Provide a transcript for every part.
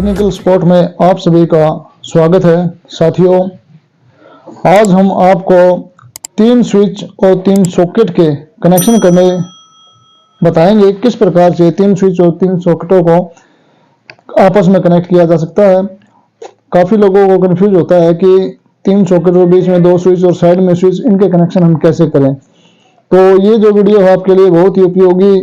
Technical support में आप सभी का स्वागत है। साथियों, आज हम आपको 3 स्विच और 3 सॉकेट के कनेक्शन करने बताएंगे। किस प्रकार से 3 स्विच और 3 सॉकेटों को आपस में कनेक्ट किया जा सकता है। काफ़ी लोगों को कंफ्यूज होता है कि 3 सॉकेट और बीच में 2 स्विच और साइड में स्विच, इनके कनेक्शन हम कैसे करें। तो ये जो वीडियो है आपके लिए बहुत ही उपयोगी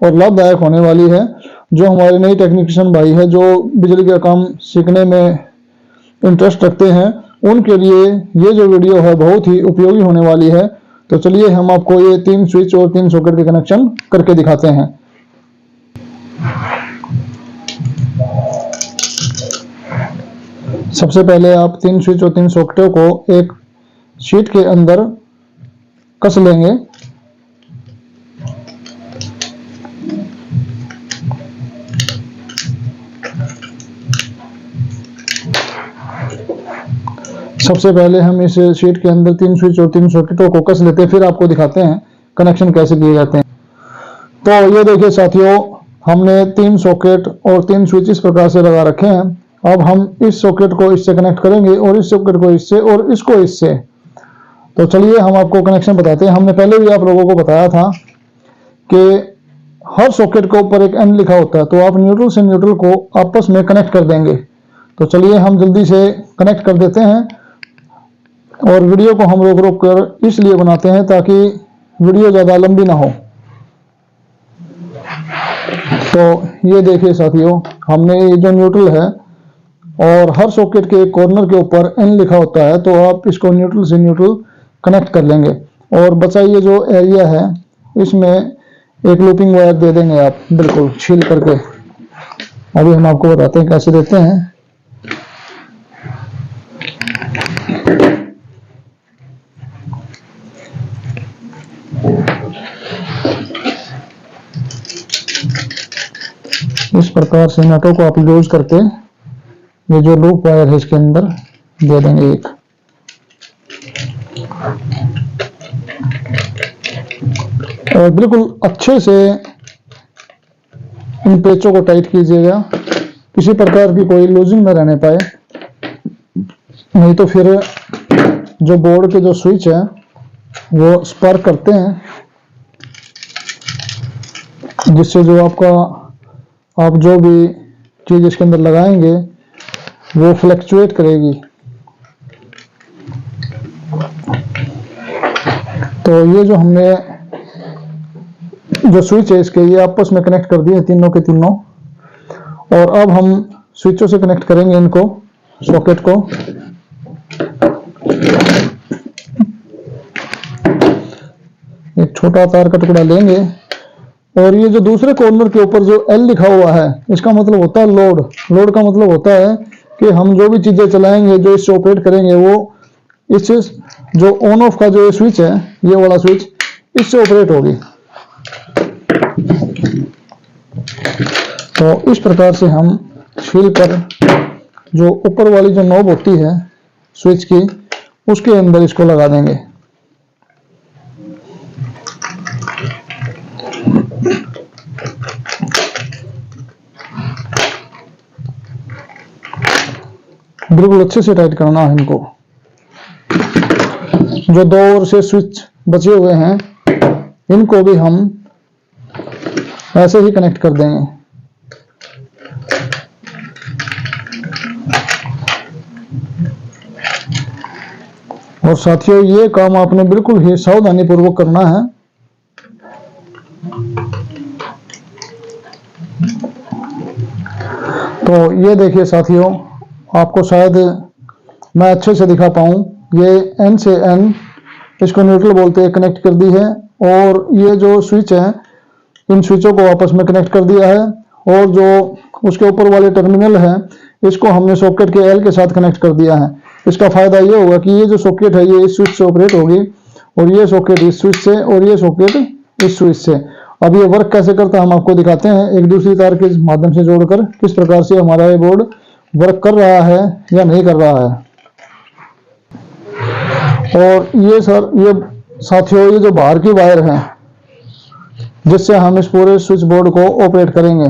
और लाभदायक होने वाली है। जो हमारे नए टेक्नीशियन भाई है, जो बिजली का काम सीखने में इंटरेस्ट रखते हैं, उनके लिए ये जो वीडियो है बहुत ही उपयोगी होने वाली है। तो चलिए हम आपको ये 3 स्विच और 3 सॉकेट के कनेक्शन करके दिखाते हैं। सबसे पहले आप 3 स्विच और 3 सॉकेटों को एक शीट के अंदर कस लेंगे। सबसे पहले हम इस शीट के अंदर 3 स्विच और 3 सॉकेटों को कस लेते हैं, फिर आपको दिखाते हैं कनेक्शन कैसे किए जाते हैं। तो ये देखिए साथियों, हमने 3 सॉकेट और 3 स्विच इस प्रकार से लगा रखे हैं। अब हम इस सॉकेट को इससे कनेक्ट करेंगे और इस सॉकेट को इससे और इसको इससे। तो चलिए हम आपको कनेक्शन बताते हैं। हमने पहले भी आप लोगों को बताया था कि हर सॉकेट के ऊपर एक एन लिखा होता है, तो आप न्यूट्रल से न्यूट्रल को आपस में कनेक्ट कर देंगे। तो चलिए हम जल्दी से कनेक्ट कर देते हैं। और वीडियो को हम रोक कर इसलिए बनाते हैं ताकि वीडियो ज़्यादा लंबी ना हो। तो ये देखिए साथियों, हमने ये जो न्यूट्रल है और हर सॉकेट के एक कॉर्नर के ऊपर एन लिखा होता है, तो आप इसको न्यूट्रल से न्यूट्रल कनेक्ट कर लेंगे। और बचा ये जो एरिया है, इसमें एक लूपिंग वायर दे देंगे आप, बिल्कुल छील करके। अभी हम आपको बताते हैं कैसे देते हैं। इस प्रकार से नटों को आप लूज करके ये जो लूप वायर है इसके अंदर दे देंगे एक। और बिल्कुल अच्छे से इन पेचों को टाइट कीजिएगा, किसी प्रकार की कोई लूजिंग न रहने पाए, नहीं तो फिर जो बोर्ड के जो स्विच है वो स्पार्क करते हैं, जिससे जो आप जो भी चीज इसके अंदर लगाएंगे वो फ्लक्चुएट करेगी। तो ये जो हमने जो स्विच है इसके, ये आपस में कनेक्ट कर दिए तीनों के तीनों। और अब हम स्विचों से कनेक्ट करेंगे इनको, सॉकेट को। एक छोटा तार का टुकड़ा लेंगे और ये जो दूसरे कॉर्नर के ऊपर जो एल लिखा हुआ है, इसका मतलब होता है लोड। लोड का मतलब होता है कि हम जो भी चीजें चलाएंगे, जो इससे ऑपरेट करेंगे, वो इससे जो ऑन ऑफ का जो स्विच है, ये वाला स्विच, इससे ऑपरेट होगी। तो इस प्रकार से हम छील कर जो ऊपर वाली जो नॉब होती है स्विच की, उसके अंदर इसको लगा देंगे। बिल्कुल अच्छे से टाइट करना है इनको। जो 2 ओर से स्विच बचे हुए हैं, इनको भी हम ऐसे ही कनेक्ट कर देंगे। और साथियों, ये काम आपने बिल्कुल ही सावधानी पूर्वक करना है। तो ये देखिए साथियों, आपको शायद मैं अच्छे से दिखा पाऊँ, ये एन से एन, इसको न्यूट्रल बोलते हैं, कनेक्ट कर दी है। और ये जो स्विच है, इन स्विचों को आपस में कनेक्ट कर दिया है। और जो उसके ऊपर वाले टर्मिनल है, इसको हमने सॉकेट के एल के साथ कनेक्ट कर दिया है। इसका फायदा ये होगा कि ये जो सॉकेट है ये इस स्विच से ऑपरेट होगी, और ये सॉकेट इस स्विच से, और ये सॉकेट इस स्विच से। अब ये वर्क कैसे करता है हम आपको दिखाते हैं, एक दूसरी तार के माध्यम से जोड़कर किस प्रकार से हमारा ये बोर्ड वर्क कर रहा है या नहीं कर रहा है। और ये साथियों, ये जो बाहर की वायर है जिससे हम इस पूरे स्विच बोर्ड को ऑपरेट करेंगे,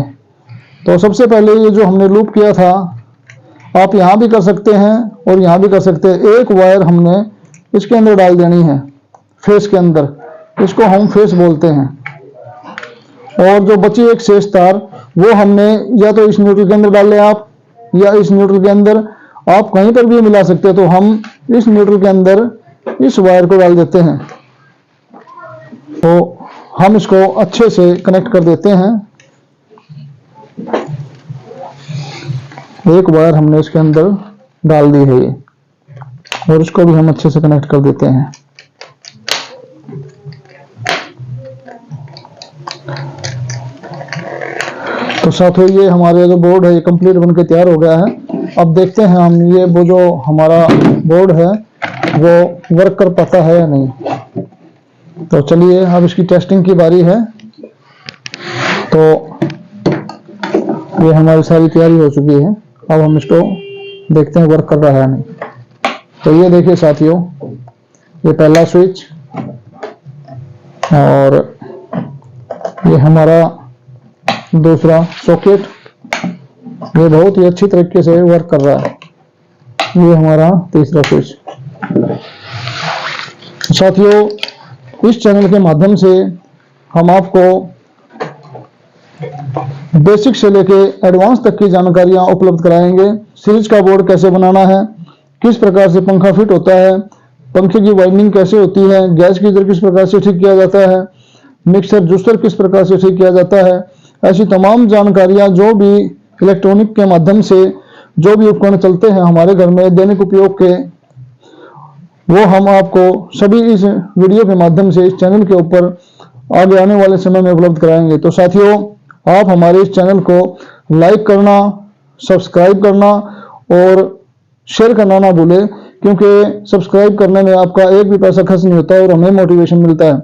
तो सबसे पहले ये जो हमने लूप किया था, आप यहाँ भी कर सकते हैं और यहाँ भी कर सकते हैं। एक वायर हमने इसके अंदर डाल देनी है, फेस के अंदर, इसको हम फेस बोलते हैं। और जो बची एक शेष तार, वो हमने या तो इस न्यूट्रल के अंदर डाल लें आप, या इस न्यूट्रल के अंदर, आप कहीं पर भी मिला सकते हैं। तो हम इस न्यूट्रल के अंदर इस वायर को डाल देते हैं, तो हम इसको अच्छे से कनेक्ट कर देते हैं। एक वायर हमने इसके अंदर डाल दी है ये, और इसको भी हम अच्छे से कनेक्ट कर देते हैं। तो साथियों, ये हमारे जो बोर्ड है ये कंप्लीट बनके तैयार हो गया है। अब देखते हैं हम ये वो जो हमारा बोर्ड है वो वर्क कर पाता है या नहीं। तो चलिए, अब इसकी टेस्टिंग की बारी है। तो ये हमारी सारी तैयारी हो चुकी है, अब हम इसको देखते हैं वर्क कर रहा है या नहीं। तो ये देखिए साथियों, ये पहला स्विच और ये हमारा दूसरा सॉकेट, ये बहुत ही अच्छी तरीके से वर्क कर रहा है। ये हमारा तीसरा स्विच। साथियों, इस चैनल के माध्यम से हम आपको बेसिक से लेके एडवांस तक की जानकारियां उपलब्ध कराएंगे। सीरीज का बोर्ड कैसे बनाना है, किस प्रकार से पंखा फिट होता है, पंखे की वाइंडिंग कैसे होती है, गैस गीजर किस प्रकार से ठीक किया जाता है, मिक्सर जूसर किस प्रकार से ठीक किया जाता है, ऐसी तमाम जानकारियां जो भी इलेक्ट्रॉनिक के माध्यम से जो भी उपकरण चलते हैं हमारे घर में दैनिक उपयोग के, वो हम आपको सभी इस वीडियो के माध्यम से इस चैनल के ऊपर आगे आने वाले समय में उपलब्ध कराएंगे। तो साथियों, आप हमारे इस चैनल को लाइक करना, सब्सक्राइब करना और शेयर करना ना भूलें, क्योंकि सब्सक्राइब करने में आपका एक भी पैसा खर्च नहीं होता और हमें मोटिवेशन मिलता है।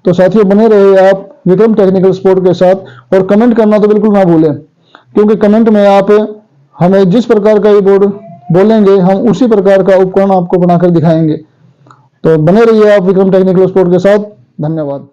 तो साथियों, बने रहिए आप विक्रम टेक्निकल सपोर्ट के साथ, और कमेंट करना तो बिल्कुल ना भूलें, क्योंकि कमेंट में आप हमें जिस प्रकार का ये बोर्ड बोलेंगे हम उसी प्रकार का उपकरण आपको बनाकर दिखाएंगे। तो बने रहिए आप विक्रम टेक्निकल सपोर्ट के साथ। धन्यवाद।